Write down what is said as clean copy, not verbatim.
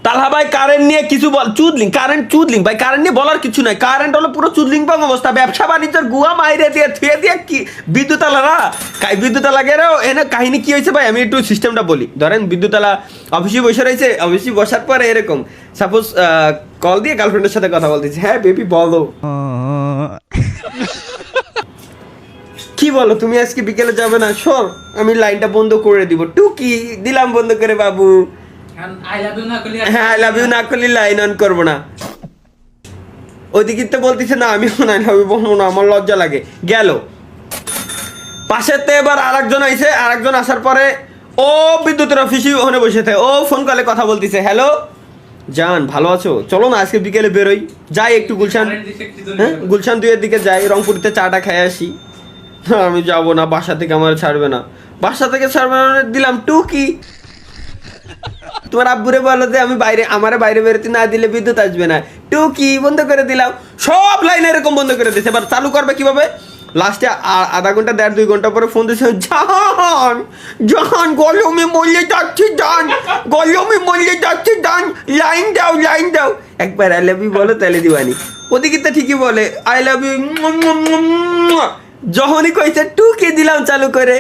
তালহা ভাই কারেন্ট নিয়ে কিছু বল। চুদলিং কারেন্ট, চুদলিং ভাই কারেন্ট নিয়ে বলার কিছু নাই। কারেন্ট হলো পুরো চুদলিং পাং অবস্থা। ব্যবসা বাণিজ্যের গুয়া মাইরে দিয়ে থুয়ে দিয়ে কি বিদ্যুতালা না, বিদ্যুতালা গেলেও এনে কাহিনী কি হয়েছে ভাই, আমি একটু সিস্টেমটা বলি। ধরেন বিদ্যুতালা অফিসে বসে রয়েছে, অফিসে বসার পরে এরকম সাপোজ কল দিয়ে গার্লফ্রেন্ডের সাথে কথা বলতেছি, হ্যাঁ বেবি বলো, কি বলো তুমি আজকে বিকেলে যাবে না? সর আমি লাইনটা বন্ধ করে দিব। টুকি দিলাম বন্ধ করে বাবু। হ্যাঁ আই লাভ ইউ না করলে লাইন অন করবো না। ওইদিকে তো বলতেছে না আমি আই লাভ ইউ বলবো না, আমার লজ্জা লাগে। গেল পাশেতে এবার আরেকজন আইছে, আরেকজন আসার পরে ও বিদ্যুতের অফিসে ওখানে বসে থাকে, ও ফোন কলে কথা বলতেছে, হ্যালো জান ভালো আছো, চলো না আজকে বিকেলে বেরোই, যাই একটু গুলশান, হ্যাঁ গুলশান 2 এর দিকে যাই, রংপুরিতে চাটা খেয়ে আসি। আমি যাবো না, বাসা থেকে আমার ছাড়বে না, বাসা থেকে ছাড়বে না। দিলাম টুকি, তোমার আব্বুরে বলো যে আমি বাইরে, আমারে বাইরে বেরোতে না দিলে বিদ্যুৎ আসবে না। টুকি বন্ধ করে দিলাম, সব লাইন এরকম বন্ধ করে দিয়েছে। এবার চালু করবে কিভাবে? লাস্টে আধা ঘন্টা 1.5-2 ঘন্টা পরে ফোন দিয়েছে, জান জান গরমে মরলে যাচ্ছি জান, গরমে মরলে যাচ্ছি জান, লাইন দাও লাইন দাও। একবার আই লাভ ইউ বলো তাহলে দিবানি। ওদিকে তো ঠিকই বলে আই লাভ ইউ। যখনই কইছে টুকি দিলাম চালু করে।